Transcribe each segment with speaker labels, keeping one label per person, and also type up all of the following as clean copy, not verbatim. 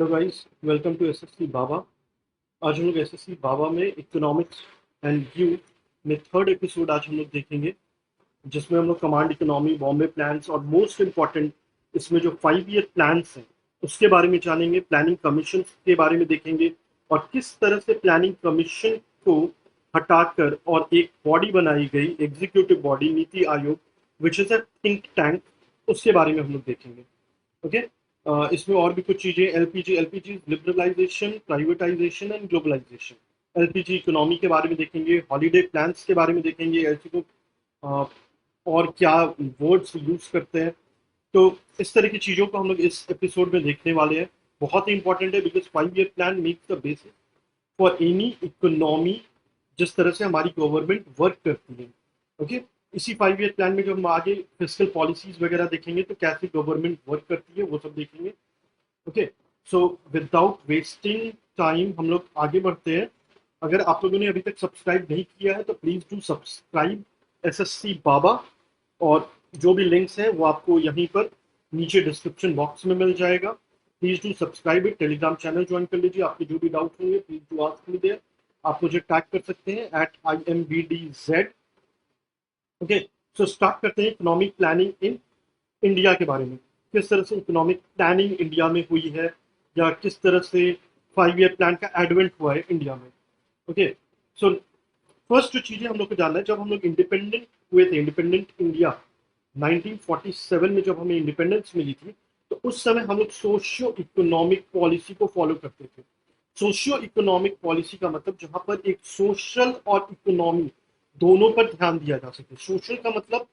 Speaker 1: Hello guys, welcome to SSC Baba. आज हम लोग एसएससी बाबा में इकोनॉमिक्स एंड व्यू में थर्ड एपिसोड आज हम लोग देखेंगे, जिसमें हम लोग कमांड इकोनॉमी, बॉम्बे प्लान्स और मोस्ट इम्पॉर्टेंट इसमें जो 5 ईयर प्लान्स हैं उसके बारे में जानेंगे। प्लानिंग कमीशन के बारे में देखेंगे और किस तरह से प्लानिंग कमीशन को हटाकर और एक बॉडी बनाई गई, executive body, NITI Aayog, which is a think tank, उसके बारे में हम लोग देखेंगे। ओके। इसमें और भी कुछ चीजें, LPG liberalisation, privatisation and globalisation, LPG economy के बारे में देखेंगे, हॉलीडे प्लान्स के बारे में देखेंगे, एलसी को और क्या वर्ड्स यूज करते हैं। तो इस तरह की चीजों को हम लोग इस एपिसोड में देखने वाले हैं। बहुत ही इंपॉर्टेंट है because 5 year plan makes the basis for any economy, जिस तरह से हमारी गवर्नमेंट वर्क करती है। ओके। इसी 5 ईयर प्लान में जब हम आगे फिजिकल पॉलिसीज वगैरह देखेंगे तो कैसे गवर्नमेंट वर्क करती है वो सब देखेंगे। Okay. So without wasting time हम लोग आगे बढ़ते हैं। अगर आप लोगों ने अभी तक सब्सक्राइब नहीं किया है तो प्लीज डू सब्सक्राइब एसएससी बाबा, और जो भी लिंक्स हैं वो आपको यहीं पर नीचे डिस्क्रिप्शन बॉक्स में मिल जाएगा। Please do subscribe it. Telegram channel join कर लीजिए। आपके जो भी डाउट होंगे please do ask me there. आप मुझे टैग कर सकते हैं @IMBDZ। ओके। सो स्टार्ट करते हैं इकोनॉमिक प्लानिंग इन इंडिया के बारे में। किस तरह से इकोनॉमिक प्लानिंग इंडिया में हुई है, या किस तरह से 5 ईयर प्लान का एडवेंट हुआ है इंडिया में। ओके। सो फर्स्ट जो चीजें हम लोग को जानना है, जब हम लोग इंडिपेंडेंट हुए थे, इंडिपेंडेंट इंडिया 1947 में जब हमें इंडिपेंडेंस मिली थी, तो उस समय हम लोग सोशियो इकोनॉमिक पॉलिसी को फॉलो करते थे। सोशियो इकोनॉमिक पॉलिसी का मतलब जहां पर एक सोशल और इकोनॉमी दोनों पर ध्यान दिया जा सके। सोशल का मतलब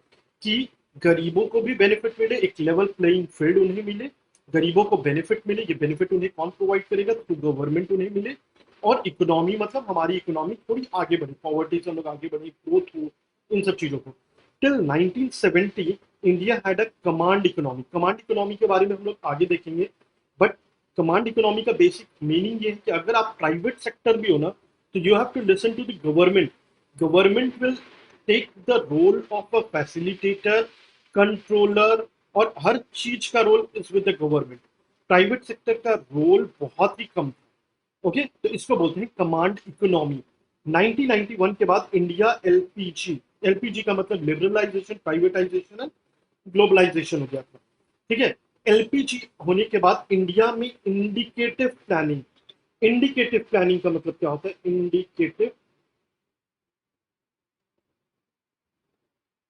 Speaker 1: कि गरीबों को भी बेनिफिट मिले, एक लेवल प्लेइंग फील्ड उन्हें मिले, गरीबों को बेनिफिट मिले। ये बेनिफिट उन्हें कौन प्रोवाइड करेगा? तो गवर्नमेंट उन्हें मिले। और इकोनॉमी मतलब हमारी इकोनॉमी थोड़ी आगे बढ़े, पॉवर्टी से हम लोग आगे बढ़े, ग्रोथ हो, इन सब चीजों को। Till 1970 India had a command economy. Command economy के बारे में हम लोग आगे देखेंगे, बट कमांड इकोनॉमी का बेसिक मीनिंग ये है कि अगर आप प्राइवेट सेक्टर भी हो ना, तो you have to listen to the government. Government will take the role of a facilitator, controller, और हर चीज का role is with the government. Private sector का रोल बहुत ही कम था। ओके। तो इसको बोलते हैं कमांड इकोनॉमी। 1991 के बाद इंडिया एलपीजी, एलपीजी का मतलब लिबरलाइजेशन, प्राइवेटाइजेशन एंड ग्लोबलाइजेशन हो गया था। ठीक है। एलपीजी होने के बाद इंडिया में इंडिकेटिव प्लानिंग। इंडिकेटिव प्लानिंग का मतलब क्या होता है? इंडिकेटिव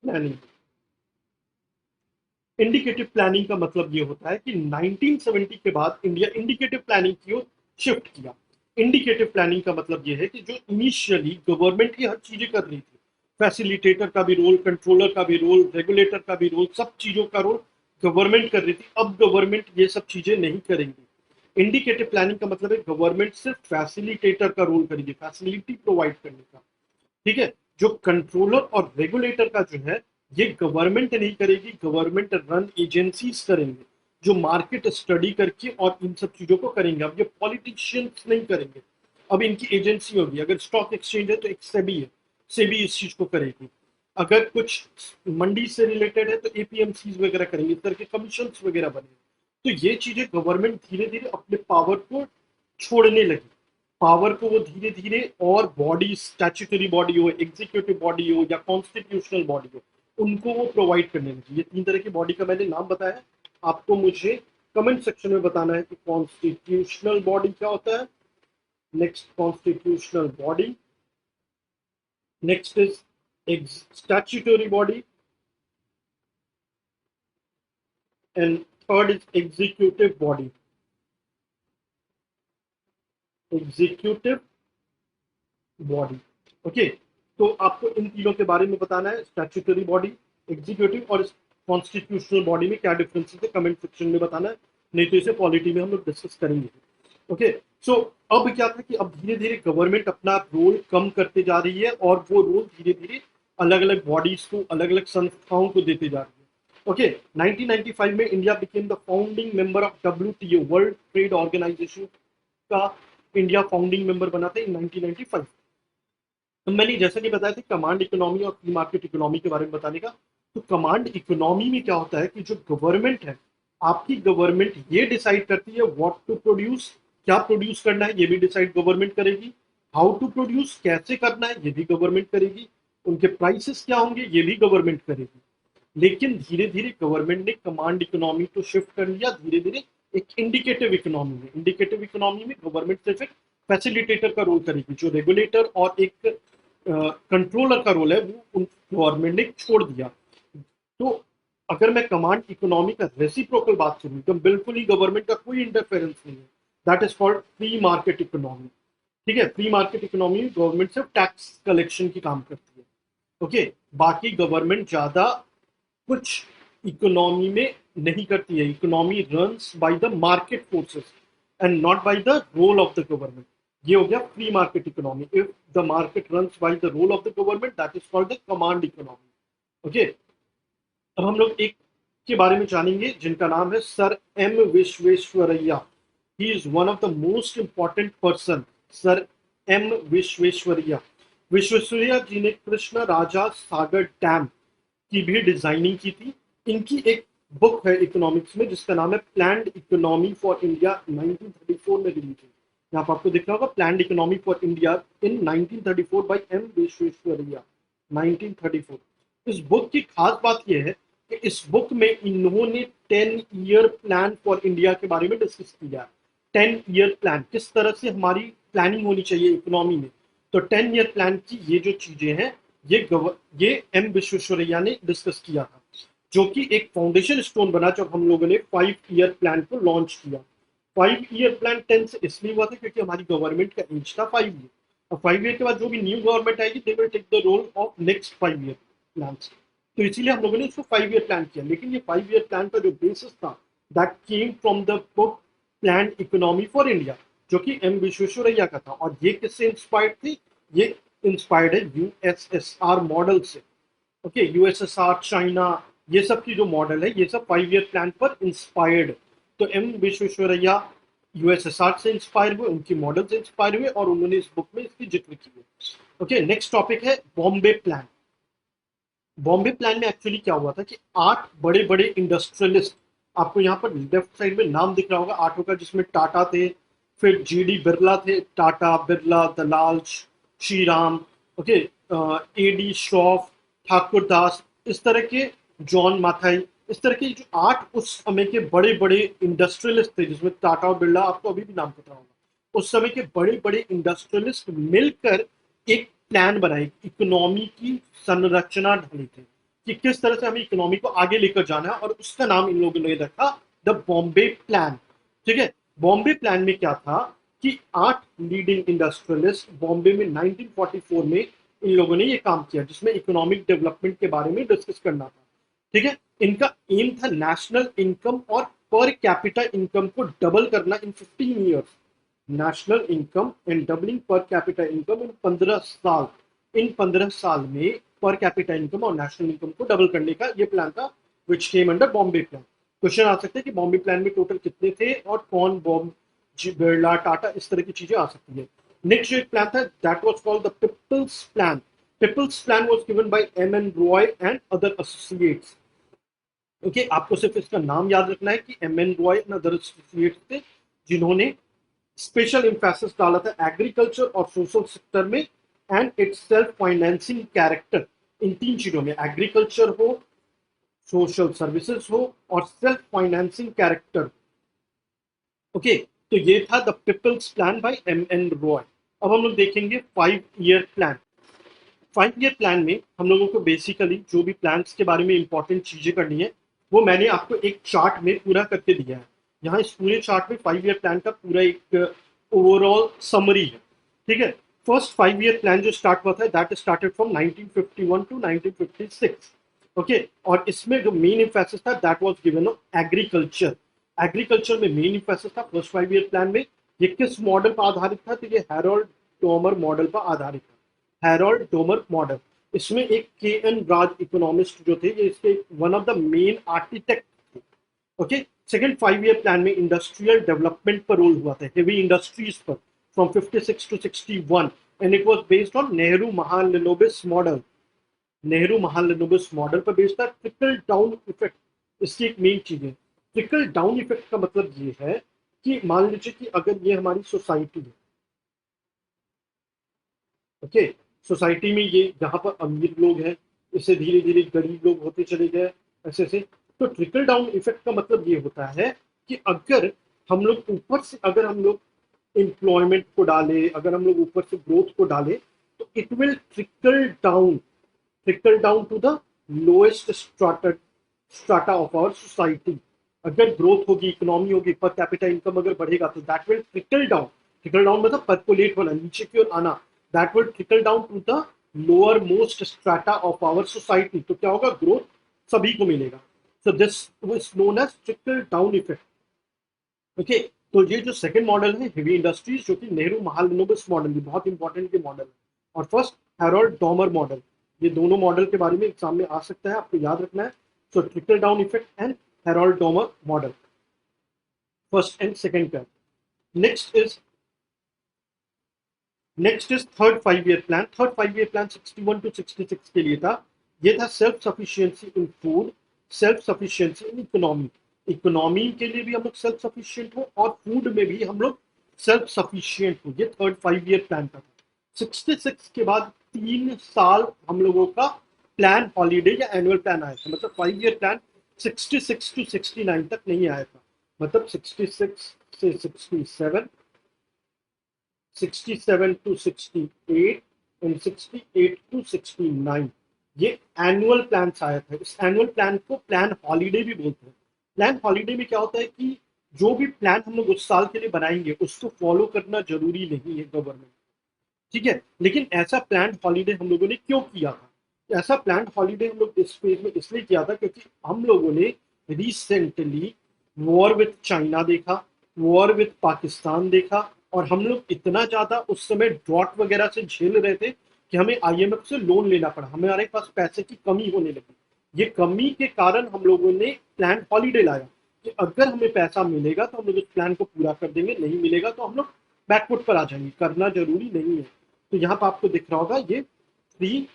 Speaker 1: प्लानिंग, इंडिकेटिव प्लानिंग का मतलब ये होता है कि 1970 के बाद इंडिया इंडिकेटिव प्लानिंग की ओर शिफ्ट किया। इंडिकेटिव प्लानिंग का मतलब ये है कि जो इनिशियली गवर्नमेंट की हर चीजें कर रही थी, फैसिलिटेटर का भी रोल, कंट्रोलर का भी रोल, रेगुलेटर का भी रोल, सब चीजों का रोल गवर्नमेंट कर रही थी, अब गवर्नमेंट ये सब चीजें नहीं करेंगी। इंडिकेटिव प्लानिंग का मतलब है गवर्नमेंट सिर्फ फैसिलिटेटर का रोल करेगी, फैसिलिटी प्रोवाइड करने का। ठीक है। जो कंट्रोलर और रेगुलेटर का जो है, ये गवर्नमेंट नहीं करेगी, गवर्नमेंट रन एजेंसीज करेंगे, जो मार्केट स्टडी करके और इन सब चीजों को करेंगे। अब ये पॉलिटिशियंस नहीं करेंगे, अब इनकी एजेंसी होगी। अगर स्टॉक एक्सचेंज है तो एक सेबी है, सेबी इस चीज को करेगी। अगर कुछ मंडी से रिलेटेड है तो एपीएमसी वगैरह करेंगे, इस तरह के कमीशन वगैरह बने। तो ये चीजें गवर्नमेंट धीरे धीरे अपने पावर को छोड़ने लगी। पावर को वो धीरे धीरे, और बॉडी, स्टैच्यूटरी बॉडी हो, एग्जीक्यूटिव बॉडी हो, या कॉन्स्टिट्यूशनल बॉडी हो, उनको वो प्रोवाइड करने लगी। ये 3 तरह की बॉडी का मैंने नाम बताया। आपको मुझे कमेंट सेक्शन में बताना है कि कॉन्स्टिट्यूशनल बॉडी क्या होता है। Next constitutional body, next is statutory body, and third is executive body. Executive body. Okay. तो आपको इन तीनों के बारे में बताना है, स्टैट्यूटरी बॉडी, एग्जीक्यूटिव और कॉन्स्टिट्यूशनल बॉडी में क्या डिफरेंस है, कमेंट सेक्शन में बताना है। नहीं तो इसे पॉलिटी में हम लोग डिस्कस करेंगे। ओके। सो अब क्या था कि अब धीरे धीरे गवर्नमेंट अपना रोल कम करते जा रही है, और वो रोल धीरे धीरे अलग अलग बॉडीज को, अलग अलग संस्थाओं को देते जा रही है। ओके। 1995 में India became the founding member of WTO, world trade organisation का इंडिया फाउंडिंग मेंबर बना था इन 1995। तो मैंने जैसा कि बताया था कमांड इकोनॉमी और फ्री मार्केट इकोनॉमी के बारे में बताने का। तो कमांड इकोनॉमी में क्या होता है कि जो गवर्नमेंट है आपकी गवर्नमेंट ये डिसाइड करती है व्हाट टू प्रोड्यूस, क्या प्रोड्यूस करना है ये भी डिसाइड गवर्नमेंट करेगी, हाउ टू प्रोड्यूस, कैसे करना है ये भी गवर्नमेंट करेगी, उनके प्राइसेस क्या होंगे ये भी गवर्नमेंट करेगी। लेकिन धीरे धीरे गवर्नमेंट ने कमांड इकोनॉमी को शिफ्ट कर लिया धीरे धीरे एक इंडिकेटिव इकोनॉमी में। इंडिकेटिव इकोनॉमी में गवर्नमेंट सिर्फ एक फैसिलिटेटर का रोल करेगी, जो रेगुलेटर और एक कंट्रोलर का रोल है वो उन गवर्नमेंट ने छोड़ दिया। तो अगर मैं कमांड इकोनॉमी का रेसिप्रोकल बात करूं तो बिल्कुल ही गवर्नमेंट का कोई इंटरफेरेंस नहीं है। That is called free market economy. ठीक है, फ्री मार्केट इकोनॉमी में गवर्नमेंट सिर्फ टैक्स कलेक्शन की काम करती है। ओके, बाकी गवर्नमेंट ज्यादा कुछ इकोनॉमी में नहीं करती है। Economy runs by the market forces and not by the role of the government. ये हो गया free market economy. If the market runs by the role of the government that is called the command economy. Okay, अब हम लोग एक के बारे में जानेंगे जिनका नाम है sir M Visvesvaraya. He is one of the most important person, sir M Visvesvaraya. Visvesvaraya ji ने कृष्ण राजा सागर डैम की भी डिजाइनिंग की थी। इनकी एक बुक है इकोनॉमिक्स में जिसका नाम है प्लान्ड इकोनॉमी फॉर इंडिया, 1934 में रिलीज हुई। यहाँ पर आपको दिख रहा होगा planned economy for India in 1934 by M Visvesvaraya, 1934। इस बुक की खास बात यह है कि इस बुक में इन्होंने 10 ईयर प्लान फॉर इंडिया के बारे में डिस्कस किया। 10 ईयर प्लान, किस तरह से हमारी प्लानिंग होनी चाहिए इकोनॉमी में। तो 10 ईयर प्लान की ये जो चीजें हैं ये एम विश्वेश्वरैया ने डिस्कस किया था, जो कि एक फाउंडेशन स्टोन बना जब हम लोगों ने 5 ईयर प्लान को लॉन्च किया। 5 ईयर प्लान 10 से इसलिए हुआ था क्योंकि हमारी गवर्नमेंट का एज था 5 ईयर। और 5 ईयर के बाद जो भी न्यू गवर्नमेंट आएगी they will take the role of next 5 year plan. तो इसीलिए हम लोगों ने इसको 5 ईयर प्लान किया। लेकिन ये 5 ईयर प्लान का जो बेसिस था that came from the book plan economy for India, जो कि एम विश्वेश्वरैया का था। और ये किससे इंस्पायर्ड थी? ये इंस्पायर्ड है यूएसएसआर मॉडल से। ओके, यूएसएसआर, चाइना, ये सब की जो मॉडल है ये सब 5 ईयर प्लान पर इंस्पायर्ड। तो एम विश्वेश्वरैया यूएसएसआर से इंस्पायर हुए, उनकी मॉडल से इंस्पायर हुए और उन्होंने इस बुक में इसकी जिक्र की है। ओके, नेक्स्ट टॉपिक है बॉम्बे प्लान। बॉम्बे प्लान में एक्चुअली क्या हुआ था कि 8 बड़े बड़े इंडस्ट्रियलिस्ट, आपको यहाँ पर लेफ्ट साइड में नाम दिख रहा होगा 8 का, जिसमें टाटा थे, फिर जीडी बिरला थे, टाटा, बिरला, दलाल, श्रीराम, ओके, एडी श्रॉफ, ठाकुर दास, इस तरह के, जॉन माथाई, इस तरह के जो 8 उस समय के बड़े बड़े इंडस्ट्रियलिस्ट थे, जिसमें टाटा और बिरला आपको अभी भी नाम पता होगा। उस समय के बड़े बड़े इंडस्ट्रियलिस्ट मिलकर एक प्लान बनाई, इकोनॉमी की संरचना ढाली थी कि किस तरह से हमें इकोनॉमी को आगे लेकर जाना है, और उसका नाम इन लोगों ने रखा द बॉम्बे प्लान। ठीक है, बॉम्बे प्लान में क्या था कि 8 लीडिंग इंडस्ट्रियलिस्ट बॉम्बे में 1944 में इन लोगों ने ये काम किया, जिसमें इकोनॉमिक डेवलपमेंट के बारे में डिस्कस करना था। ठीक है, इनका एम था नेशनल इनकम और पर कैपिटा इनकम को डबल करना in 15 years. National income and doubling per capita income in 15 साल। इन 15 साल में पर कैपिटा इनकम और नेशनल इनकम को डबल करने का ये प्लान था, which came under Bombay plan. Question आ सकते हैं कि बॉम्बे प्लान में टोटल कितने थे और कौन, बिरला, टाटा, इस तरह की चीजें आ सकती है। नेक्स्ट जो एक प्लान था that was called the people's plan. People's plan was given by M N Roy and other associates. Okay, आपको सिर्फ इसका नाम याद रखना है कि M N Roy and other associates थे, जिन्होंने स्पेशल इम्फेसिस डाला था एग्रीकल्चर और सोशल सेक्टर में and its self financing character. इन 3 चीजों में, एग्रीकल्चर हो, सोशल सर्विसेज हो और सेल्फ फाइनेंसिंग कैरेक्टर। ओके, तो ये था the people's plan by M N Roy. अब हम लोग देखेंगे 5 ईयर प्लान। 5 ईयर प्लान में हम लोगों को बेसिकली जो भी प्लान्स के बारे में इंपॉर्टेंट चीजें करनी है वो मैंने आपको एक चार्ट में पूरा करके दिया है। यहाँ इस पूरे चार्ट में 5 ईयर प्लान का पूरा एक ओवरऑल समरी है। ठीक है, फर्स्ट 5 ईयर प्लान जो स्टार्ट हुआ था that started from 1951 to 1956। Okay, और इसमें जो मेन इम्फेसिस था that was given on agriculture. Agriculture में मेन इम्फेसिस था फर्स्ट 5 ईयर प्लान में। ये किस मॉडल पर आधारित था? तो ये हैरोल्ड डोमर मॉडल पर आधारित था। हैरोल्ड डोमर मॉडल, इसमें एक के एन राज इकोनॉमिस्ट जो थे, ये इसके one of the main architect थे। ओके, सेकंड 5 ईयर प्लान में इंडस्ट्रियल डेवलपमेंट पर रोल हुआ था, हेवी इंडस्ट्रीज पर, from 56 to 61, and it was based on Nehru Mahalanobis model. Nehru Mahalanobis model पर बेस्ड था। ट्रिकल डाउन इफेक्ट इसकी एक मेन चीज है। ट्रिकल डाउन इफेक्ट का मतलब ये है कि मान लीजिए कि अगर ये हमारी सोसाइटी है, ओके, सोसाइटी में ये यहाँ पर अमीर लोग हैं, इससे धीरे धीरे गरीब लोग होते चले गए, ऐसे ऐसे। तो ट्रिकल डाउन इफेक्ट का मतलब ये होता है कि अगर हम लोग ऊपर से, अगर हम लोग एम्प्लॉयमेंट को डाले, अगर हम लोग ऊपर से ग्रोथ को डाले, तो it will trickle down to the lowest strata of our society. अगर ग्रोथ होगी, इकोनॉमी होगी, पर कैपिटा इनकम अगर बढ़ेगा, तो दैट विल ट्रिकल डाउन मतलब परकोलेट होना, नीचे की ओर आना, that will trickle down to the lower most strata of our society. तो क्या होगा, ग्रोथ सभी को मिलेगा। So this is known as trickle down effect. Okay, तो ये जो सेकंड मॉडल है हेवी इंडस्ट्रीज, जो कि नेहरू महालनोबिस मॉडल, ये बहुत इंपॉर्टेंट के मॉडल है। और फर्स्ट हैरोल्ड डॉमर मॉडल, ये दोनों मॉडल के बारे में एग्जाम में आ सकता है, आपको याद रखना है। So trickle down effect and Harold Domar model, first and second का। Next is third 5 year plan. Third 5 year plan 61 to 66 के लिए था। ये था self sufficiency in food, self sufficiency in economy. Economy के लिए भी हम लोग सेल्फ सफिशिएंट हो और फूड में भी हम लोग सेल्फ सफिशिएंट हो। ये थर्ड 5 ईयर प्लान का था। 66 के बाद 3 साल हम लोगों का प्लान हॉलीडे या एनुअल प्लान आया था। मतलब 5 ईयर प्लान 66 to 69 तक नहीं आया था। मतलब 66 से 67, 67 to 68 एंड 68 to 69, ये एनुअल प्लान आया था। इस एनुअल प्लान को प्लान हॉलीडे भी बोलते हैं। प्लान हॉलीडे में क्या होता है कि जो भी प्लान हम लोग उस साल के लिए बनाएंगे उसको फॉलो करना जरूरी नहीं है गवर्नमेंट, ठीक है। लेकिन ऐसा प्लान हॉलीडे हम लोगों ने क्यों किया था? ऐसा प्लान हॉलीडे हम लोग इस फेज में इसलिए किया था क्योंकि हम लोगों ने रिसेंटली वॉर विथ चाइना देखा, वॉर विथ पाकिस्तान देखा, और हम लोग इतना ज्यादा उस समय ड्रॉट वगैरह से झेल रहे थे कि हमें आईएमएफ से लोन लेना पड़ा, हमारे पास पैसे की कमी होने लगी। ये कमी के कारण हम लोगों ने प्लान हॉलीडे लाया कि अगर हमें पैसा मिलेगा तो हम लोग उस प्लान को पूरा कर देंगे, नहीं मिलेगा तो हम लोग बैकफुट पर आ जाएंगे। करना जरूरी नहीं है। तो यहाँ पर आपको दिख रहा होगा ये प्री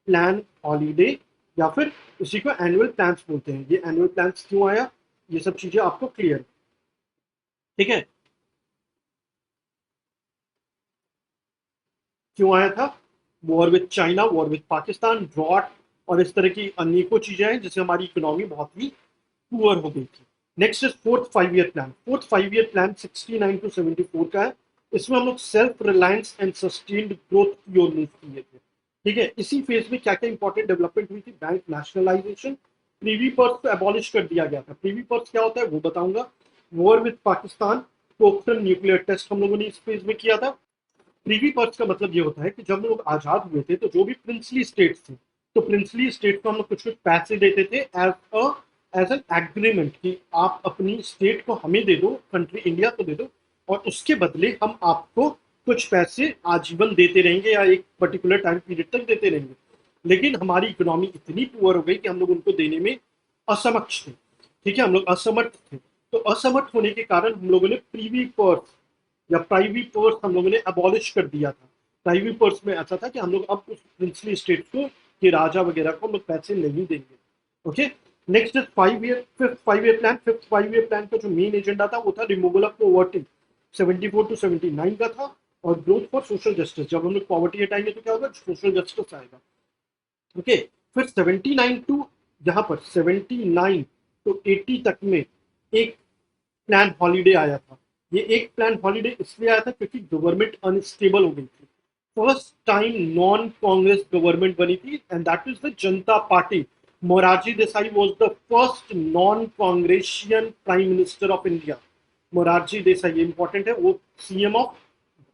Speaker 1: प्लान हॉलीडे, या फिर इसी को एनुअल प्लान्स बोलते हैं। ये एनुअल प्लान्स क्यों आया, ये सब चीजें आपको क्लियर, ठीक है, क्यों आया था? War with China, war with Pakistan, drought और इस तरह की अनेकों चीजें हैं जिससे हमारी इकोनॉमी बहुत ही पुअर हो गई थी। Next is fourth 5 year plan. Fourth 5 year plan 69 to 74 का है। इसमें हम लोग self reliance and sustained growth की ओर मूव किए थे, ठीक है। इसी फेज में क्या क्या इंपॉर्टेंट डेवलपमेंट हुई थी? बैंक नेशनलाइजेशन, प्रीवी पर्स को एबॉलिश कर दिया गया था। प्रीवी पर्स क्या होता है वो बताऊंगा। War with Pakistan, Pokhran nuclear test हम लोगों ने इस फेज में किया था। प्रीवी पर्स का मतलब ये होता है कि जब लोग आजाद हुए थे तो जो भी प्रिंसली स्टेट्स थे, तो प्रिंसली स्टेट को हम लोग कुछ कुछ पैसे देते थे एज एन एग्रीमेंट कि आप अपनी स्टेट को हमें दे दो, कंट्री इंडिया को दे दो, और उसके बदले हम आपको कुछ पैसे आजीवन देते रहेंगे या एक पर्टिकुलर टाइम पीरियड तक देते रहेंगे। लेकिन हमारी इकोनॉमी इतनी पुअर हो गई कि हम लोग उनको देने में असमक्ष थे, ठीक है, हम लोग असमर्थ थे। तो असमर्थ होने के कारण हम लोगों ने प्रीवी पर्स या प्राइवी पर्स हम लोगों ने अबॉलिश कर दिया था। प्राइवी पर्स में ऐसा था कि हम लोग अब उस प्रिंसली स्टेट को, के राजा वगैरह को हम लोग पैसे नहीं देंगे। Okay, next is 5 year, fifth 5 year plan. Fifth 5 year plan का जो मेन एजेंडा था वो था रिमूवल ऑफ पॉवर्टी, 74 to 79 का था, और ग्रोथ फॉर सोशल जस्टिस। जब हम लोग पॉवर्टी हटाएंगे तो क्या होगा, सोशल जस्टिस आएगा। ओके, फिर 79 टू, यहाँ पर 79 to 80 तक में एक प्लान हॉलीडे आया था। ये एक प्लान हॉलीडे इसलिए आया था क्योंकि गवर्नमेंट अनस्टेबल हो गई थी। First time non Congress government बनी थी and that is the Janata party. Morarji Desai was the first non Congressian prime minister of India. Morarji Desai, ये इंपॉर्टेंट है, वो सीएम ऑफ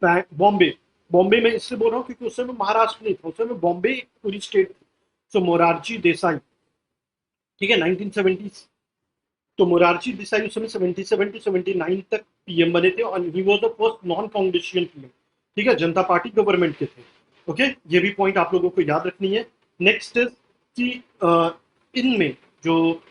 Speaker 1: बॉम्बे। बॉम्बे में इससे बोल रहा हूँ क्योंकि उस समय महाराष्ट्र नहीं था, उस समय बॉम्बे एक पूरी स्टेट थी। सो मोरारजी देसाई, ठीक है, 1970। तो मोरारजी देसाई उस समय 77 to 79 तक पीएम बने थे और he was the first non Congressian PM, ठीक है, जनता पार्टी गवर्नमेंट के थे। ओके, ये भी पॉइंट आप लोगों को याद रखनी है। नेक्स्ट इज कि इनमें जो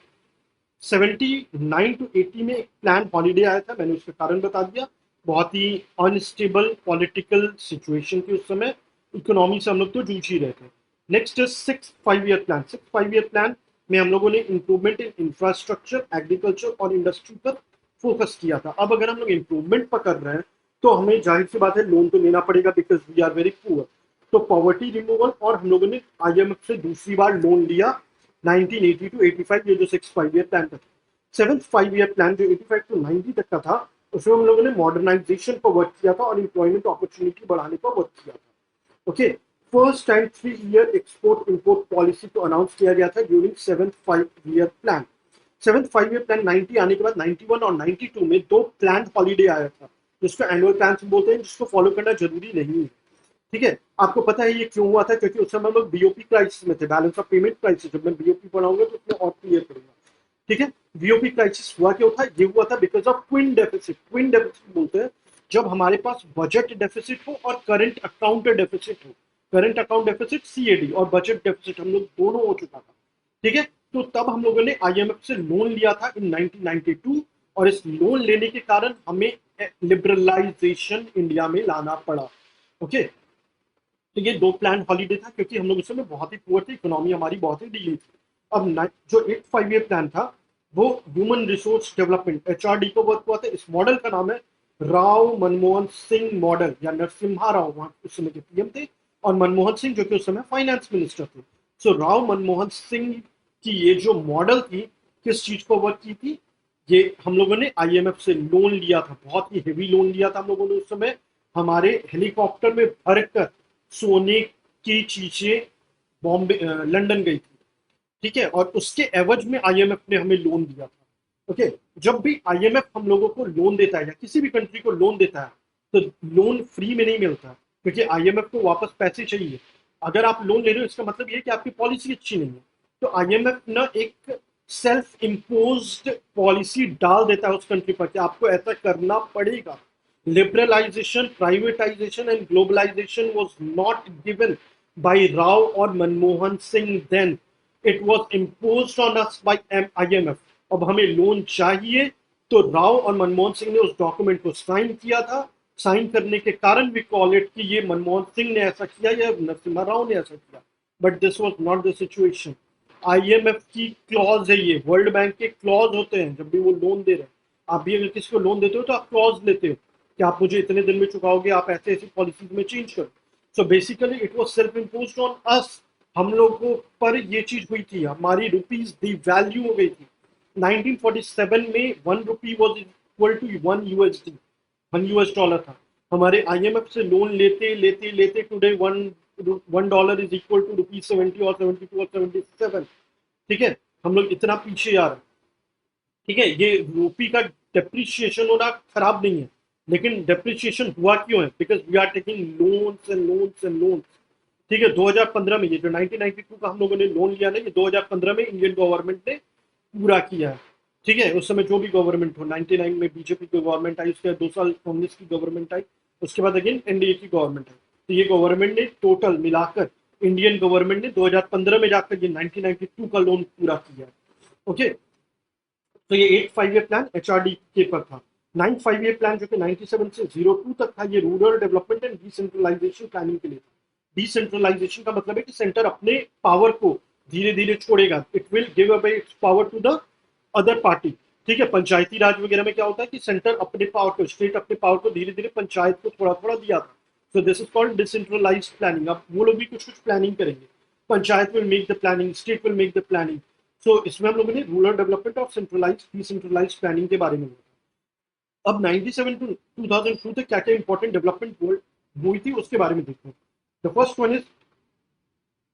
Speaker 1: 79 to 80 में एक प्लान हॉलीडे आया था, मैंने उसका कारण बता दिया। बहुत ही अनस्टेबल पॉलिटिकल सिचुएशन थी उस समय, इकोनॉमी से हम लोग तो जूझ ही रहे थे। Next is 6 5 year plan. 6 5 year plan में हम लोगों ने इम्प्रूवमेंट इन इंफ्रास्ट्रक्चर, एग्रीकल्चर और इंडस्ट्री पर फोकस किया था। अब अगर हम लोग इम्प्रूवमेंट पर कर रहे हैं तो हमें जाहिर सी बात है लोन तो लेना पड़ेगा, because we are very poor. तो पॉवर्टी रिमूवल, और हम लोगों ने आईएमएफ से दूसरी बार लोन लिया 1980 टू 85, ये जो 6 5 ईयर प्लान था। 7th 5 ईयर प्लान जो 85 टू 90 तक का था, उसमें हम लोगों ने मॉडर्नाइजेशन पर वर्क किया था और एम्प्लॉयमेंट अपॉर्चुनिटी बढ़ाने पर वर्क किया था। Okay, first time 3 year export import policy को अनाउंस किया गया था during 7th 5 year plan. 7th 5 year plan 90 आने के बाद 91 और 92 में 2 प्लान हॉलीडे आया था, जिसको एनुअल प्लान बोलते हैं, जिसको फॉलो करना जरूरी नहीं है। ठीक है, आपको पता है ये क्यों हुआ था? क्योंकि उस समय हम लोग बीओपी क्राइसिस में थे, बैलेंस ऑफ पेमेंट क्राइसिस। जब मैं बीओपी पढ़ाऊंगा तो उसमें और क्लियर करूंगा। ठीक है, बीओपी क्राइसिस हुआ क्यों था? ये हुआ था because of twin deficit. Twin deficit बोलते हैं जब हमारे पास बजट डेफिसिट हो और करंट अकाउंट डेफिसिट हो। करंट अकाउंट डेफिसिट सीएडी और बजट डेफिसिट हम लोग दोनों हो चुका था। ठीक है, तो तब हम लोगों ने आईएमएफ से लोन लिया था इन 1992, और इस लोन लेने के कारण हमें लिबरलाइजेशन इंडिया में लाना पड़ा। ओके, तो ये 2 प्लान हॉलीडे था क्योंकि हम लोग उस समय बहुत ही पुअर थे, इकोनॉमी हमारी बहुत ही ढीली थी। अब जो 8 5 ईयर प्लान था वो ह्यूमन रिसोर्स डेवलपमेंट एचआरडी को वर्क हुआ था। इस मॉडल का नाम है राव मनमोहन सिंह मॉडल, या नरसिम्हा राव वहां उस समय के पीएम थे, और मनमोहन सिंह जो कि उस समय फाइनेंस मिनिस्टर थे। सो राव मनमोहन सिंह की ये जो मॉडल थी, किस चीज पर वर्क की थी? ये हम लोगों ने आईएमएफ से लोन लिया था, बहुत ही हेवी लोन लिया था हम लोगों ने उस समय। हमारे हेलीकॉप्टर में भरकर सोने की चीजें बॉम्बे लंदन गई थी। ठीक है, और उसके एवज में आईएमएफ ने हमें लोन दिया था। ओके, जब भी आईएमएफ हम लोगों को लोन देता है या किसी भी कंट्री को लोन देता है, तो लोन फ्री में नहीं मिलता, क्योंकि आईएमएफ को वापस पैसे चाहिए। अगर आप लोन ले रहे हो इसका मतलब ये कि आपकी पॉलिसी अच्छी नहीं है। तो आईएमएफ ना एक सेल्फ इम्पोज्ड पॉलिसी डाल देता है उस कंट्री पर कि आपको ऐसा करना पड़ेगा। Liberalization, privatization, and globalization was not given by Rao or Manmohan Singh then. It was imposed on us by IMF. अब हमें लोन चाहिए, तो राव और मनमोहन सिंह ने उस डॉक्यूमेंट को साइन किया था। साइन करने के कारण वी कॉल इट कि ये मनमोहन सिंह ने ऐसा किया या नरसिम्हा राव ने ऐसा किया, but this was not the situation. IMF की क्लॉज है ये, वर्ल्ड बैंक के क्लॉज होते हैं जब भी वो लोन दे रहे हैं। आप भी अगर किसी को लोन देते हो तो आप क्लॉज लेते हो कि आप मुझे इतने दिन में चुकाओगे, आप ऐसे ऐसी पॉलिसीज में चेंज करो। So basically it was self imposed on us. हम लोगों पर ये चीज हुई थी, हमारी रुपीज दी वैल्यू हो गई थी। 1947 में 1 rupee was equal to 1 USD, 1 US dollar था। हमारे आईएमएफ से लोन लेते लेते लेते टुडे $1 इज इक्वल टू ₹70 और 72 और 77। ठीक है, हम लोग इतना पीछे आ रहे हैं। ठीक है, ये रूपी का डेप्रिसिएशन होना खराब नहीं है, लेकिन डेप्रिसिएशन हुआ क्यों है? Because we are taking loans and loans and loans. ठीक है, 2015 में ये जो 1992 का हम लोगों ने लोन लिया ना, ये 2015 में इंडियन गवर्नमेंट ने पूरा किया है। ठीक है, उस समय जो भी गवर्नमेंट हो, 99 में बीजेपी की गवर्नमेंट आई, उसके बाद 2 साल कांग्रेस की गवर्नमेंट आई, उसके बाद अगेन एनडीए की गवर्नमेंट आई। तो ये गवर्नमेंट ने टोटल मिलाकर, इंडियन गवर्नमेंट ने 2015 में जाकर ये 1992 का लोन पूरा किया है। ओके, तो ये 8 5 ईयर प्लान एचआरडी के पर था। 9 5 ईयर प्लान जो कि 97 से 02 तक था, ये rural development and decentralisation planning के लिए था। डिसेंट्रलाइजेशन का मतलब है कि सेंटर अपने पावर को धीरे धीरे छोड़ेगा, it will give away its power to the other party. ठीक है, पंचायती राज वगैरह में क्या होता है कि सेंटर अपने पावर को, स्टेट अपने पावर को धीरे धीरे पंचायत को थोड़ा थोड़ा दिया था। So this is called decentralized planning. अब वो लोग भी कुछ कुछ प्लानिंग करेंगे, panchayat will make the planning, state will make the planning. So इसमें हम लोगों ने रूरल डेवलपमेंट और सेंट्रलाइज डिसेंट्रलाइज प्लानिंग के बारे में बोला। अब 97 टू 2002 तक क्या क्या इंपॉर्टेंट डेवलपमेंट हुई थी उसके बारे में देखते हैं। द फर्स्ट वन इज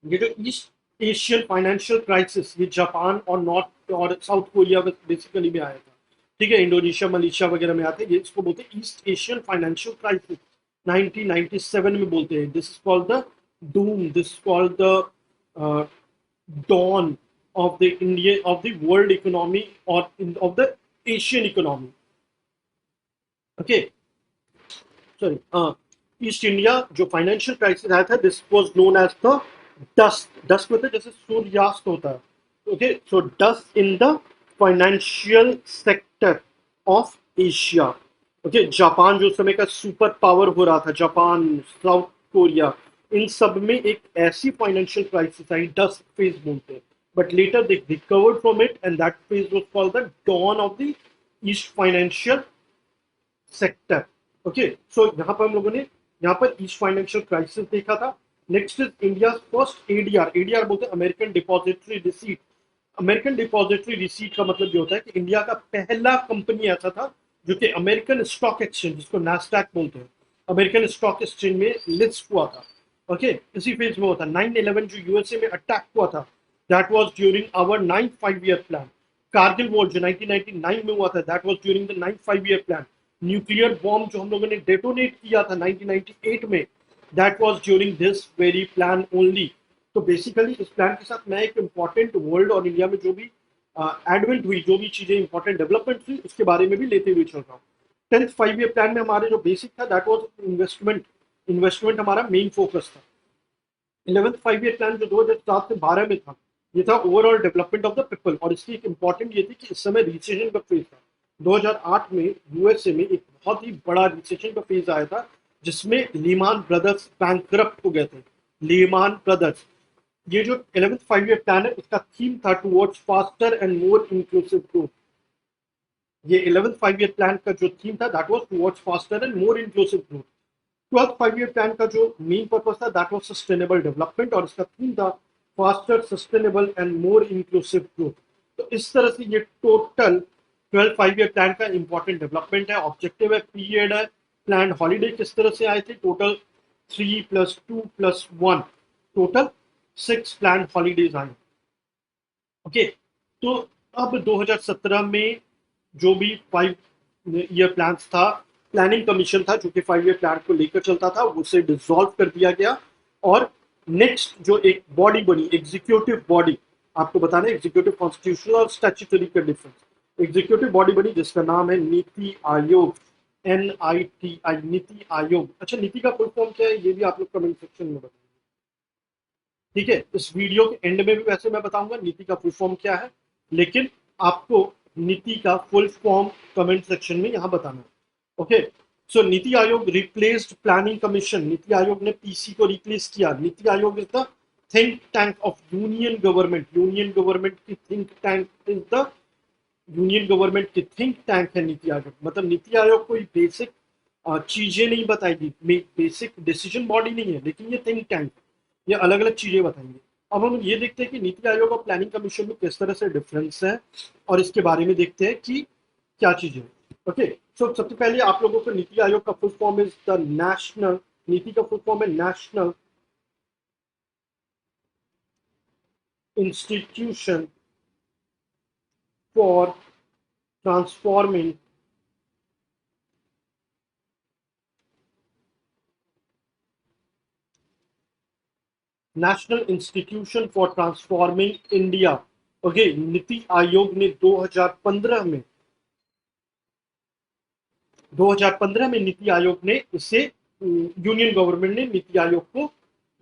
Speaker 1: ये जो ईस्ट एशियन फाइनेंशियल क्राइसिस, ये जापान और नॉर्थ और साउथ कोरिया बेसिकली में आया था। ठीक है, इंडोनेशिया मलेशिया वगैरह में आते हैं, ये इसको बोलते हैं ईस्ट एशियन फाइनेंशियल क्राइसिस। 1997 में बोलते हैं, this is called the doom, this is called the dawn of the Indian, of the world economy, or of the Asian economy. Okay, sorry. East India जो फाइनेंशियल क्राइसिस आया था, this was known as the dusk. Dusk मतलब जैसे सूर्यास्त होता है। Okay, so dusk in the financial sector of Asia. Okay, Japan जो समय का सुपर पावर हो रहा था, जापान, साउथ कोरिया, इन सब में एक ऐसी फाइनेंशियल क्राइसिस आई, डस्ट फेज बोलते हैं। but later they recovered from it, and that phase was called the dawn of the East Financial Sector. Okay, so यहाँ पर हम लोगों ने यहाँ पर ईस्ट फाइनेंशियल क्राइसिस देखा था. Next is India first ADR. ADR बोलते हैं American depository receipt. American depository receipt का मतलब ये होता है कि इंडिया का पहला कंपनी ऐसा था जो कि अमेरिकन स्टॉक एक्सचेंज, जिसको नैस्डैक बोलते हैं, अमेरिकन स्टॉक एक्सचेंज में लिस्ट हुआ था. ओके, इसी फेज में होता. 9/11 जो यूएसए में अटैक हुआ था, that was during our 9th 5-year plan. Kargil war जो 1999 में हुआ था, that was during the 9th 5-year plan. Nuclear bomb जो हम लोगों ने डेटोनेट किया था 1998 में, that was during this very plan only. तो बेसिकली इस प्लान के साथ मैं एक इंपॉर्टेंट वर्ल्ड और इंडिया में जो भी एडवेंट हुई, जो भी चीजें इंपॉर्टेंट डेवलपमेंट हुई, उसके बारे में भी लेते हुए चल रहा हूँ. 10th 5-year प्लान में हमारे जो बेसिक था, दैट वाज इन्वेस्टमेंट हमारा मेन फोकस था. 11th 5-year प्लान जो 2007 से 12 में था, ये था overall development of the people. और इसकी एक इंपॉर्टेंट ये थी कि इस समय रिसेशन का फेज था. 2008 में यूएसए में एक बहुत ही बड़ा रिसेशन का फेज आया था, जिसमें लीमान ब्रदर्स बैंकरप्ट हो गए थे. लीमान ब्रदर्स. ये जो 11th 5-year प्लान है, इसका थीम था towards faster and more inclusive growth. ये 11th 5-year प्लान का जो थीम था, that was towards faster and more inclusive growth. 12th 5-year plan का जो मेन पर्पस था, दैट वाज सस्टेनेबल डेवलपमेंट, और इसका थीम था faster, sustainable and more inclusive growth. तो इस तरह से ये टोटल 12th 5-year प्लान का इंपॉर्टेंट डेवलपमेंट है. ऑब्जेक्टिव है, पीरियड है, प्लान हॉलीडे किस तरह से आए थे, टोटल 3+2+1, टोटल 6 प्लान हॉलीडेज आए. ओके, तो अब 2017 में जो भी 5-year प्लान था, प्लानिंग कमीशन था जो कि 5-year प्लान को लेकर चलता था, उसे डिसॉल्व कर दिया गया. और नेक्स्ट जो एक बॉडी बनी, एग्जीक्यूटिव बॉडी, आपको बताना है एग्जीक्यूटिव कॉन्स्टिट्यूशनल और स्टैट्यूटरी का डिफरेंस. एग्जीक्यूटिव बॉडी बनी जिसका नाम है नीति आयोग. NITI, नीति आयोग. अच्छा, नीति का फुल फॉर्म क्या है, ये भी आप लोग कमेंट सेक्शन में बताइए. ठीक है, इस वीडियो के एंड में भी वैसे मैं बताऊंगा नीति का फुल फॉर्म क्या है, लेकिन आपको नीति का फुल फॉर्म कमेंट सेक्शन में यहाँ बताना है. ओके, सो NITI Aayog replaced planning commission. NITI Aayog ने पीसी को रिप्लेस किया. Niti Aayog is the think tank of union government. Union government की think tank is the union government की थिंक टैंक है नीति आयोग. मतलब नीति आयोग कोई बेसिक चीजें नहीं बताएगी, बेसिक डिसीजन बॉडी नहीं है, लेकिन ये थिंक टैंक, ये अलग अलग चीजें बताएंगे. अब हम ये देखते हैं कि नीति आयोग और प्लानिंग कमीशन में किस तरह से डिफरेंस है, और इसके बारे में देखते हैं कि क्या चीजें. ओके, सो सबसे पहले आप लोगों को नीति आयोग का full form is the national, नीति का फुल फॉर्म है national institution for transforming national institution for transforming India. Okay, NITI Aayog ने 2015 में नीति आयोग ने इसे, यूनियन गवर्नमेंट ने नीति आयोग को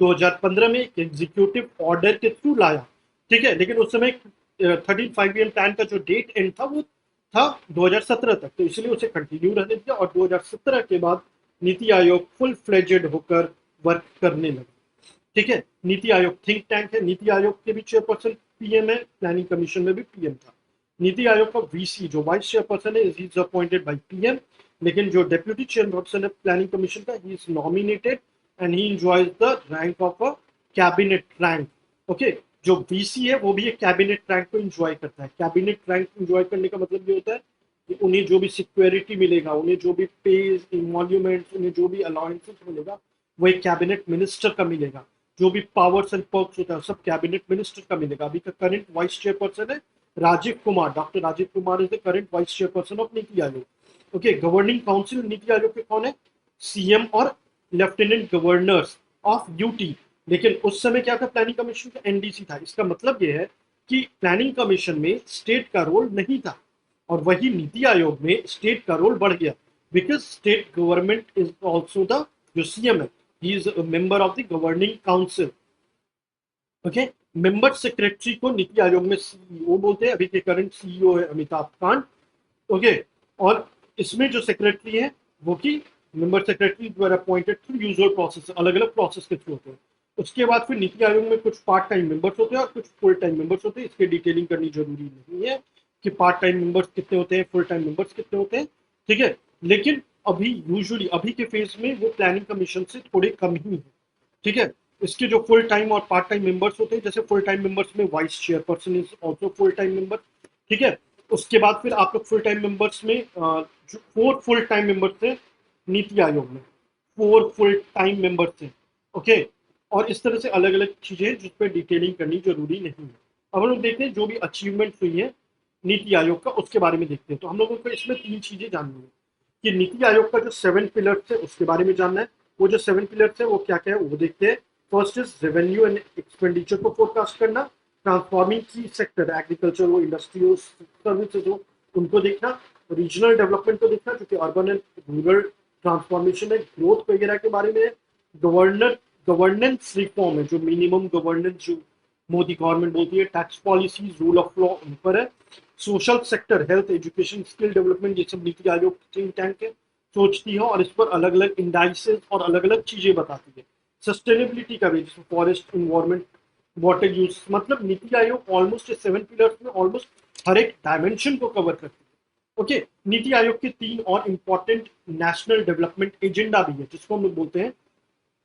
Speaker 1: 2015 में एक एग्जीक्यूटिव ऑर्डर के थ्रू लाया. ठीक है, लेकिन उस समय 13th 5-year प्लान का जो डेट एंड था वो था 2017 तक, तो इसलिए उसे कंटिन्यू रहने दिया. और 2017 के बाद नीति आयोग फुल फ्लेजेड होकर वर्क करने लगा. ठीक है, नीति आयोग थिंक टैंक है. नीति आयोग के भी चेयरपर्सन पीएम है, प्लानिंग कमीशन में भी पीएम था. नीति आयोग का वीसी जो वाइस चेयरपर्सन है, इज अपॉइंटेड बाय पीएम, लेकिन जो डेप्यूटी चेयरपर्सन है प्लानिंग कमीशन का, he is nominated and he enjoys the rank of a cabinet rank. Okay, जो वीसी है वो भी एक कैबिनेट रैंक को एंजॉय करता है. कैबिनेट रैंक एंजॉय करने का मतलब ये होता है कि उन्हें जो भी सिक्योरिटी मिलेगा, उन्हें जो भी पेज, इमोल्यूमेंट्स, उन्हें जो भी अलाउंसेस मिलेगा, वो एक कैबिनेट मिनिस्टर का मिलेगा. जो भी पावर्स एंड पर्क्स होता है सब कैबिनेट मिनिस्टर का मिलेगा. अभी का करंट वाइस चेयरपर्सन है Rajiv Kumar. Doctor Rajiv Kumar is the current vice chairperson of Niti Aayog. Okay, governing council NITI Aayog के कौन है, सीएम और लेफ्टिनेंट गवर्नर्स ऑफ यूटी. लेकिन उस समय क्या था, प्लानिंग कमीशन का एनडीसी था. इसका मतलब यह है कि प्लानिंग कमीशन में स्टेट का रोल नहीं था, और वही नीति आयोग में स्टेट का रोल बढ़ गया, because state government is also the, जो सीएम है, he is a member of the governing council. Okay, member secretary को नीति आयोग में सीईओ बोलते हैं. अभी के करंट सीईओ है अमिताभ कांत. ओके, और इसमें जो सेक्रेटरी है वो की मेंबर सेक्रेटरी वर अपॉइंटेड थ्रू यूजुअल प्रोसेस, अलग अलग प्रोसेस के थ्रू होते हैं. उसके बाद फिर नीति आयोग में कुछ पार्ट टाइम मेंबर्स होते हैं और कुछ फुल टाइम मेंबर्स होते हैं। इसके डिटेलिंग करनी जरूरी नहीं है कि पार्ट टाइम मेंबर्स कितने होते हैं, फुल टाइम मेंबर्स कितने होते हैं, ठीक है। लेकिन अभी यूजुअली अभी के फेज में वो प्लानिंग कमीशन से थोड़े कम ही है, ठीक है। इसके जो फुल टाइम और पार्ट टाइम मेंबर्स होते हैं, जैसे फुल टाइम मेंबर्स में vice chairperson is also full time member, ठीक है। उसके बाद फिर आप लोग फुल टाइम मेंबर्स में जो 4 फुल टाइम मेंबर्स थे नीति आयोग में, 4 फुल टाइम मेंबर्स थे, ओके। और इस तरह से अलग अलग चीजें जिस पर डिटेलिंग करनी जरूरी नहीं है। अब हम लोग देखते हैं जो भी अचीवमेंट हुई है नीति आयोग का, उसके बारे में देखते हैं। तो हम लोगों को इसमें 3 चीजें जाननी है कि नीति आयोग का जो 7 पिलर्स है उसके बारे में जानना है। वो जो 7 पिलर्स है वो क्या क्या है वो देखते हैं। First is revenue and expenditure को फोरकास्ट करना, ट्रांसफॉर्मिंग की सेक्टर, एग्रीकल्चर हो, इंडस्ट्री हो, सर्विसेज हो, उनको देखना, रीजनल डेवलपमेंट को देखना जो कि अर्बन एंड रूरल ट्रांसफॉर्मेशन है, ग्रोथ वगैरह के बारे में, गवर्नेंस रिफॉर्म है, जो मिनिमम गवर्नेंस जो मोदी गवर्नमेंट बोलती है, tax policies, rule of law उन पर है, social sector, health, education, skill development, ये सब नीति आयोग थिंक टैंक है, सोचती है और इस पर अलग अलग इंडाइसेस और अलग अलग चीजें बताती है। सस्टेनेबिलिटी का भी, जैसे फॉरेस्ट, इन्वायरमेंट, वाटर यूज, मतलब नीति आयोग ऑलमोस्ट 7 पिलर्स में ऑलमोस्ट हर एक डायमेंशन को कवर करती है, ओके। नीति आयोग के 3 और इंपॉर्टेंट नेशनल डेवलपमेंट एजेंडा भी है जिसको हम लोग बोलते हैं,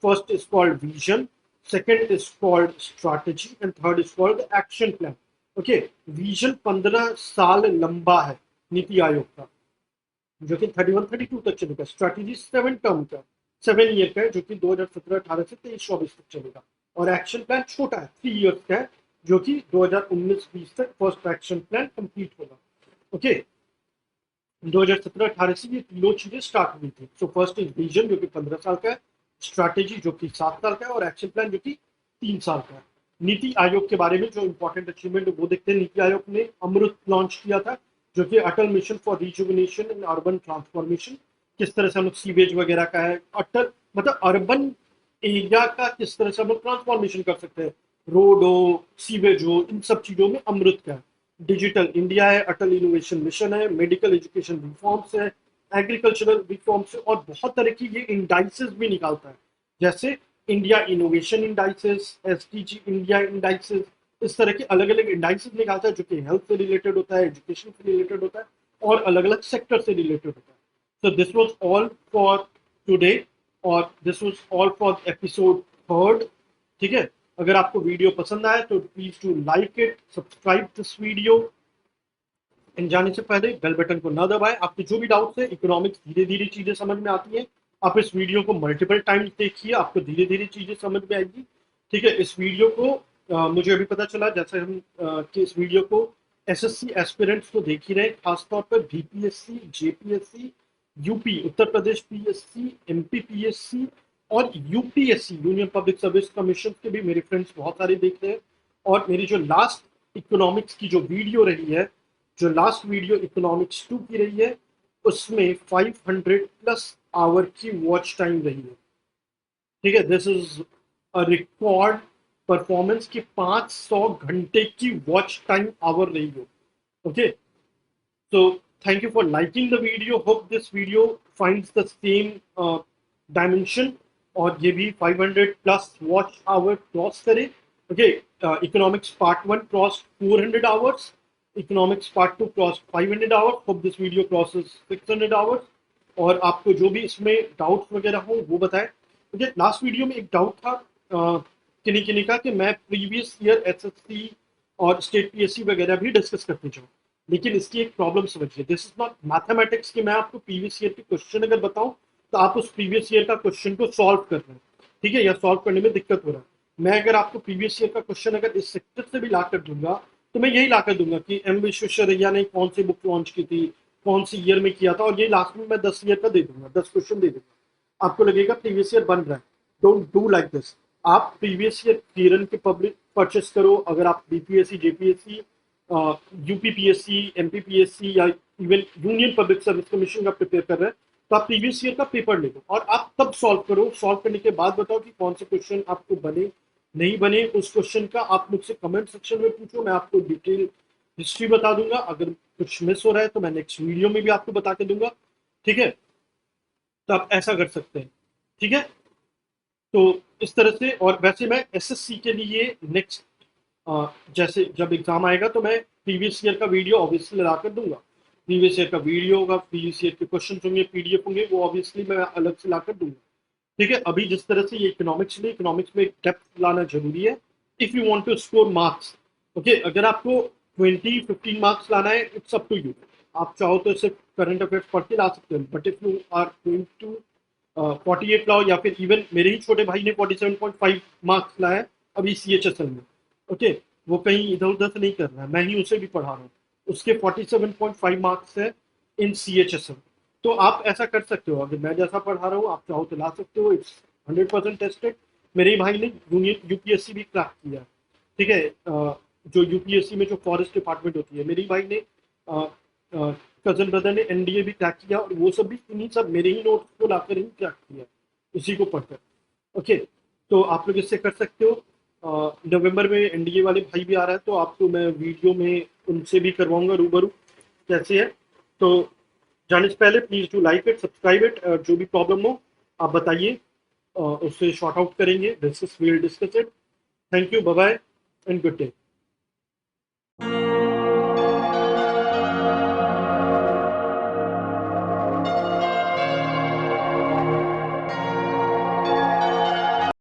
Speaker 1: first is called vision, second is called strategy, and third is called the action plan. Okay, vision 15 साल लंबा है नीति आयोग का, जो कि 31-32 तक चलेगा। स्ट्रैटेजी 7 टर्म का, 7 ईयर का है, जो कि 2017-18 से 23-24 तक चलेगा। और एक्शन प्लान छोटा है, 3 ईयर्स का है, जो कि 2019-20 तक फर्स्ट एक्शन प्लान कंप्लीट होगा, ओके। 2017-18 से ये तीनों चीजें स्टार्ट हुई थी। सो फर्स्ट इज विजन जो कि 15 साल का है, स्ट्रैटेजी जो कि 7 साल का है, और एक्शन प्लान जो कि 3 साल का है। नीति आयोग के बारे में जो इंपॉर्टेंट अचीवमेंट वो देखते हैं। नीति आयोग ने अमृत लॉन्च किया था, जो कि Atal mission for rejuvenation and urban transformation, किस तरह से हम लोग सीवेज वगैरह का है, अटल मतलब अर्बन एरिया का किस तरह से हम लोग ट्रांसफॉर्मेशन कर सकते हैं, रोड हो, सीवेज हो, इन सब चीजों में अमृत का है। डिजिटल इंडिया है, अटल इनोवेशन मिशन है, मेडिकल एजुकेशन रिफॉर्म्स है, एग्रीकल्चरल रिफॉर्म्स है, और बहुत तरह की ये इंडाइसेस भी निकालता है, जैसे India innovation indices, SDG India indices, इस तरह के अलग अलग इंडाइसेस निकालता है जो कि हेल्थ से रिलेटेड होता है, एजुकेशन से रिलेटेड होता है, और अलग अलग सेक्टर से रिलेटेड होता है। So this was all for today, और this was all for episode 3, ठीक है। अगर आपको वीडियो पसंद आए तो please to like it, subscribe this video, and जाने से पहले बेल बटन को ना दबाएं। आपके जो भी डाउट्स है, इकोनॉमिक्स धीरे धीरे चीजें समझ में आती हैं, आप इस वीडियो को मल्टीपल टाइम्स देखिए, आपको धीरे धीरे चीजें समझ में आएगी, ठीक है। इस वीडियो को मुझे अभी पता चला, जैसे हम कि इस वीडियो को एसएससी एस्पिरेंट्स तो देख ही रहे, खासतौर पर BPSC, JPSC, UP Uttar Pradesh PSC, MP PSC, और UPSC union public service commission के भी मेरे फ्रेंड्स बहुत सारे देख रहे हैं। और मेरी जो लास्ट इकोनॉमिक्स की जो वीडियो रही है, जो लास्ट वीडियो इकोनॉमिक्स 2 की रही है, उसमें 500 प्लस आवर की वॉच टाइम रही है, ठीक है। This is a record performance की 500 घंटे की वॉच टाइम आवर रही हो, okay. So thank you for liking the video. Hope this video finds the same dimension, और ये भी 500 प्लस वॉच आवर क्रॉस करे, okay. Economics part 1 cross 400 hours, economics part 2 cross 500 hours, hope this video crosses 600 hours. और आपको जो भी इसमें doubts वगैरह हो वो बताएं। मुझे लास्ट वीडियो में एक डाउट था किन्हीं किन्हीं का, कि मैं प्रीवियस ईयर एसएससी और स्टेट पीएससी वगैरह भी डिस्कस करते जाऊँ, लेकिन इसकी एक प्रॉब्लम समझिए। दिस इज नॉट मैथमेटिक्स कि मैं आपको प्रीवियस ईयर के क्वेश्चन अगर बताऊं तो आप उस प्रीवियस ईयर का क्वेश्चन को सॉल्व कर रहे हैं, ठीक है, या सॉल्व करने में दिक्कत हो रहा है। मैं अगर आपको प्रीवियस ईयर का क्वेश्चन अगर इस सेक्टर से भी ला कर दूंगा, तो मैं यही ला कर दूंगा कि एम विश्वेश्वरैया ने कौन सी बुक लॉन्च की थी, कौन सी ईयर में किया था, और ये लास्ट में मैं 10 ईयर का दे दूंगा, 10 क्वेश्चन दे दूंगा। आपको लगेगा प्रीवियस ईयर बन रहा है, डोंट डू लाइक दिस। आप प्रीवियस ईयर क्लियरन के पब्लिक परचेस करो। अगर आप बीपीएससी, जेपीएससी, यूपीपीएससी, एमपीपीएससी, या even union public service commission का प्रिपेयर कर रहे हैं, तो आप प्रीवियस ईयर का पेपर ले लो और आप तब सॉल्व करो। सॉल्व करने के बाद बताओ कि कौन से क्वेश्चन आपको बने, नहीं बने। उस क्वेश्चन का आप मुझसे कमेंट सेक्शन में पूछो, मैं आपको डिटेल हिस्ट्री बता दूंगा। अगर कुछ मिस हो रहा है तो मैं नेक्स्ट वीडियो में भी आपको बता के दूंगा, ठीक है। तो आप ऐसा कर सकते हैं, ठीक है। तो इस तरह से। और वैसे मैं एसएससी के लिए नेक्स्ट जैसे जब एग्जाम आएगा तो मैं प्रीवियस ईयर का वीडियो ऑब्वियसली ला कर दूंगा। प्रीवियस ईयर का वीडियो होगा, प्रीवियस ईयर के क्वेश्चन होंगे, पीडीएफ होंगे, वो ऑब्वियसली मैं अलग से ला कर दूंगा। ठीक है, अभी जिस तरह से ये इकोनॉमिक्स में डेप्थ लाना जरूरी है if you want to score marks. Okay, अगर आपको 20-15 मार्क्स लाना है, इट्स अप टू यू। आप चाहो तो सिर्फ करंट अफेयर्स पढ़ के ला सकते हो, but if you are going to 48 लाओ, या फिर इवन मेरे ही छोटे भाई ने 47.5 मार्क्स लाया है अभी CHSL में। ओके, वो कहीं इधर उधर से नहीं कर रहा है, मैं ही उसे भी पढ़ा रहा हूँ। उसके 47.5 मार्क्स है इन CHSL। तो आप ऐसा कर सकते हो, अगर मैं जैसा पढ़ा रहा हूँ आप चाहो तो ला सकते हो। It's 100% tested. मेरे ही भाई ने यूनियन यूपीएससी भी क्रैक किया। ठीक है, जो यूपीएससी में जो फॉरेस्ट डिपार्टमेंट होती है, मेरे ही भाई ने कजन ब्रदर ने एनडीए भी क्रैक किया, और वो सब भी इन्हीं सब मेरे ही नोट्स को लाकर ही क्रैक किया, उसी को पढ़कर। ओके, तो आप लोग इससे कर सकते हो। नवंबर में एनडीए वाले भाई भी आ रहा है, तो आपको मैं वीडियो में उनसे भी करवाऊंगा रूबरू कैसे है। तो जाने से पहले please do like it, subscribe it. जो भी प्रॉब्लम हो आप बताइए, उससे शॉर्ट आउट करेंगे, discuss it. Thank you, bye bye and good day.